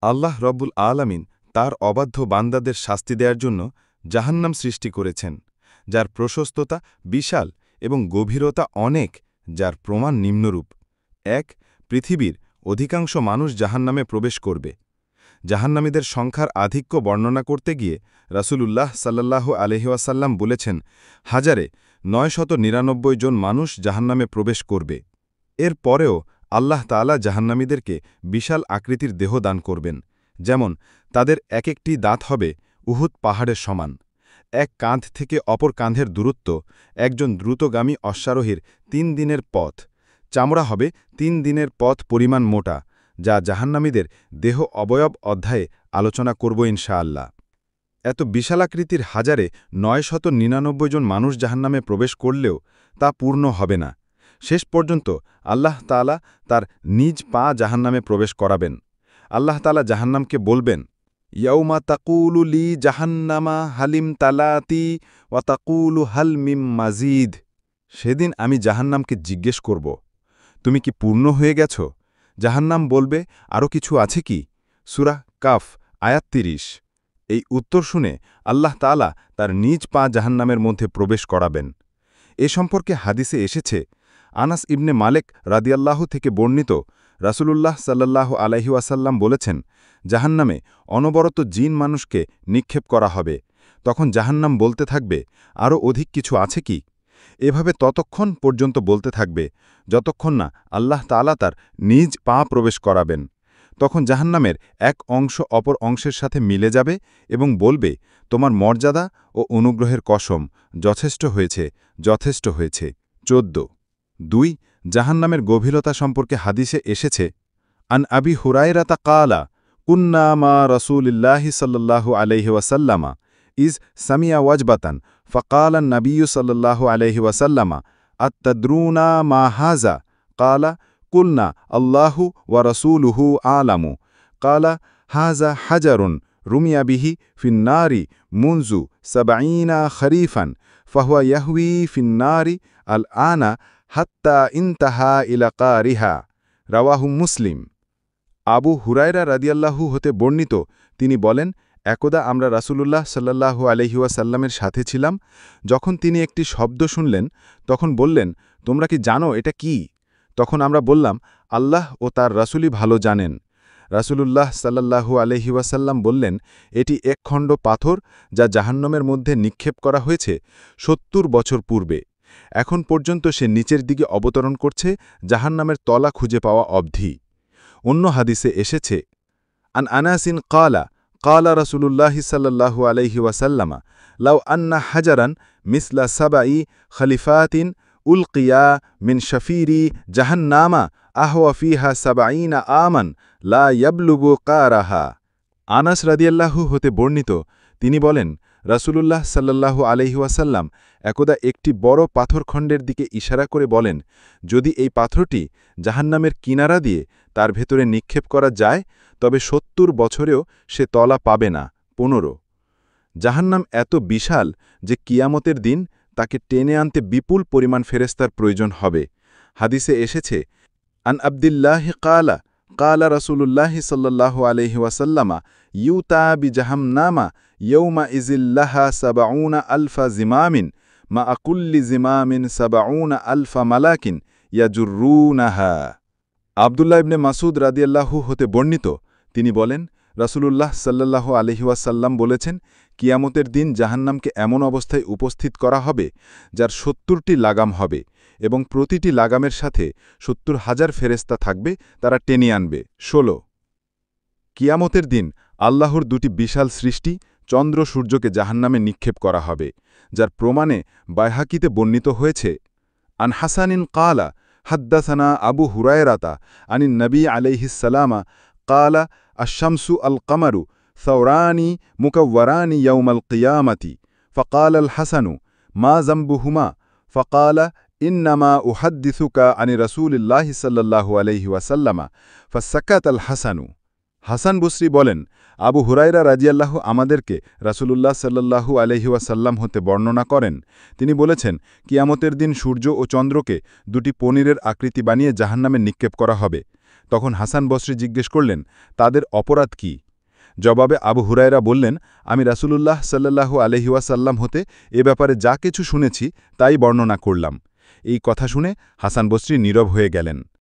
আল্লাহ রব্বুল আলামিন তার অবাধ্য বান্দাদের শাস্তি দেওয়ার জন্য জাহান্নাম সৃষ্টি করেছেন, যার প্রশস্ততা বিশাল এবং গভীরতা অনেক, যার প্রমাণ নিম্নরূপ। ১. পৃথিবীর অধিকাংশ মানুষ জাহান্নামে প্রবেশ করবে। জাহান্নামীদের সংখ্যার আধিক্য বর্ণনা করতে গিয়ে রাসূলুল্লাহ সাল্লাল্লাহু আলাইহি ওয়াসাল্লাম বলেছেন, ৯৯৯ জন মানুষ জাহান্নামে প্রবেশ করবে। এর পরেও আল্লাহ তাআলা জাহান্নামীদেরকে বিশাল আকৃতির দেহ দান করবেন, যেমন তাদের এক একটি দাঁত হবে উহুদ পাহাড়ের সমান। এক কাঁধ থেকে অপর কাঁধের দূরত্ব একজন দ্রুতগামী অশ্বারোহীর ৩ দিনের পথ। চামড়া হবে ৩ দিনের পথ পরিমাণ মোটা, যা জাহান্নামীদের দেহ অবয়ব অধ্যায়ে আলোচনা করব ইনশাআল্লাহ। এত বিশালাকৃতির ৯৯৯ জন মানুষ জাহান্নামে প্রবেশ করলেও তা পূর্ণ হবে না। শেষ পর্যন্ত আল্লাহ তাআলা তার নিজ পা জাহান্নামে প্রবেশ করাবেন। আল্লাহ তাআলা জাহান্নামকে বলবেন, ইয়াউমা তাকুলু লি জাহান্নামা হালিম তালাতি ওয়া তাকুলু হাল মিম মাজিদ। সেদিন আমি জাহান্নামকে জিজ্ঞেস করব, তুমি কি পূর্ণ হয়ে গেছ? জাহান্নাম বলবে, আরও কিছু আছে কি? সূরা কাফ আয়াত ৩০। এই উত্তর শুনে আল্লাহ তাআলা তার নিজ পা জাহান্নামের মধ্যে প্রবেশ করাবেন। এ সম্পর্কে হাদিসে এসেছে, আনাস ইবনে মালেক রাদিয়াল্লাহু থেকে বর্ণিত, রাসূলুল্লাহ সাল্লাল্লাহু আলাইহি ওয়াসাল্লাম বলেছেন, জাহান্নামে অনবরত জিন মানুষকে নিক্ষেপ করা হবে। তখন জাহান্নাম বলতে থাকবে, আরও অধিক কিছু আছে কি? এভাবে ততক্ষণ পর্যন্ত বলতে থাকবে যতক্ষণ না আল্লাহ তাআলা তার নিজ পা প্রবেশ করাবেন। তখন জাহান্নামের এক অংশ অপর অংশের সাথে মিলে যাবে এবং বলবে, তোমার মর্যাদা ও অনুগ্রহের কসম, যথেষ্ট হয়েছে, যথেষ্ট হয়েছে। ১৪. জাহান্নামের গভীরতা সম্পর্কে হাদিসে এসেছে, আন আবি হুরায়রাতা কালা কুন্না মা রাসূলিল্লাহি সাল্লাল্লাহু আলাইহি ওয়াসাল্লামা ইজ সামিয়া ওয়াজবাতান ফাকালা নবিয়্যু সাল্লাল্লাহু আলাইহি ওয়াসাল্লামা আত্তাদরুনা মা হাযা কালা কুলনা আল্লাহু ওয়া রাসূলুহু আলামু কালা হাযা হাজারুন রুমিয়া বিহি ফিন্নারি মুনজু ৭০ খরিফান ফাহুয়া ইয়াহউই ফিন্নারি আল আনা হাত্তা ইনতাহা ইলা কারিহা। রাওয়াহু মুসলিম। আবু হুরায়রা রাদিয়াল্লাহু হতে বর্ণিত, তিনি বলেন, একদা আমরা রাসূলুল্লাহ সাল্লাল্লাহু আলাইহি ওয়াসাল্লামের সাথে ছিলাম। যখন তিনি একটি শব্দ শুনলেন, তখন বললেন, তোমরা কি জানো এটা কি? তখন আমরা বললাম, আল্লাহ ও তার রাসূলই ভালো জানেন। রাসূলুল্লাহ সাল্লাল্লাহু আলাইহি ওয়াসাল্লাম বললেন, এটি এক খণ্ড পাথর যা জাহান্নামের মধ্যে নিক্ষেপ করা হয়েছে ৭০ বছর পূর্বে। এখন পর্যন্ত সে নিচের দিকে অবতরণ করছে জাহান্নামের তলা খুঁজে পাওয়া অবধি। অন্য হাদিসে এসেছে, আন আনাসিন কালা কালা রাসূলুল্লাহি সাল্লাল্লাহু আলাইহি ওয়াসাল্লামা লাউ আন্না হাজারান মিসলা ৭০ খলিফাতিন উলকিয়া মিন শফিরি জাহান্নামা আহওয়া ফিহা ৭০ আমান লা ইয়াবলুগু কারাহা। আনাস রাদিয়াল্লাহু হতে বর্ণিত, তিনি বলেন, রাসূলুল্লাহ সাল্লাল্লাহু আলাইহি ওয়াসাল্লাম একদা একটি বড় পাথরখণ্ডের দিকে ইশারা করে বলেন, যদি এই পাথরটি জাহান্নামের কিনারা দিয়ে তার ভেতরে নিক্ষেপ করা যায়, তবে ৭০ বছরেও সে তলা পাবে না। ১৫. জাহান্নাম এত বিশাল যে কিয়ামতের দিন তাকে টেনে আনতে বিপুল পরিমাণ ফেরেশতার প্রয়োজন হবে। হাদিসে এসেছে, আন আবদিল্লাহি কালা কালা রাসূলুল্লাহি সাল্লাল্লাহু আলাইহি ওয়াসাল্লামা ইউতা বিজাহান্নামা ইয়ৌমা ইজিল্লাহা ৭০ আলফা জিমামিন মা আকুল্লি জিমামিন ৭০ আলফা মালাকিন ইয়াজুরুনাহা। আবদুল্লাহ ইবনে মাসুদ রাদিয়াল্লাহু হতে বর্ণিত, তিনি বলেন, রাসূলুল্লাহ সাল্লাল্লাহু আলাইহি ওয়াসাল্লাম বলেছেন, কিয়ামতের দিন জাহান্নামকে এমন অবস্থায় উপস্থিত করা হবে যার ৭০টি লাগাম হবে এবং প্রতিটি লাগামের সাথে ৭০,০০০ ফেরেশতা থাকবে, তারা টেনে আনবে। ১৬. কিয়ামতের দিন আল্লাহর দুটি বিশাল সৃষ্টি চন্দ্র সূর্যকে জাহান্নামে নিক্ষেপ করা হবে, যার প্রমাণে বাইহাকিতে বর্ণিত হয়েছে, আন হাসানিন কালা হাদ্দাসানা আবু হুরায়রাতা আনিন নবী আলাইহিস সালামা কালা আশ-শামসু আল কামারু সাওরানি মুকাওয়ারানি ইয়াউমাল কিয়ামাতি ফাকালা আল হাসানু মা যামবুহুমা ফাকালা ইন্নামা উহাদ্দিসুকা আনি রাসূলিল্লাহি সাল্লাল্লাহু আলাইহি ওয়াসাল্লামা ফাসাকাত আল হাসানু। হাসান বসরি বলেন, আবু হুরায়রা রাদিয়াল্লাহু আমাদেরকে রাসূলুল্লাহ সাল্লাল্লাহু আলাইহি ওয়াসাল্লাম হতে বর্ণনা করেন, তিনি বলেছেন, কিয়ামতের দিন সূর্য ও চন্দ্রকে দুটি পনিরের আকৃতি বানিয়ে জাহান্নামে নিক্ষেপ করা হবে। তখন হাসান বসরি জিজ্ঞেস করলেন, তাদের অপরাধ কি? জবাবে আবু হুরায়রা বললেন, আমি রাসূলুল্লাহ সাল্লাল্লাহু আলাইহি ওয়াসাল্লাম হতে এ ব্যাপারে যা কিছু শুনেছি তাই বর্ণনা করলাম। এই কথা শুনে হাসান বসরি নীরব হয়ে গেলেন।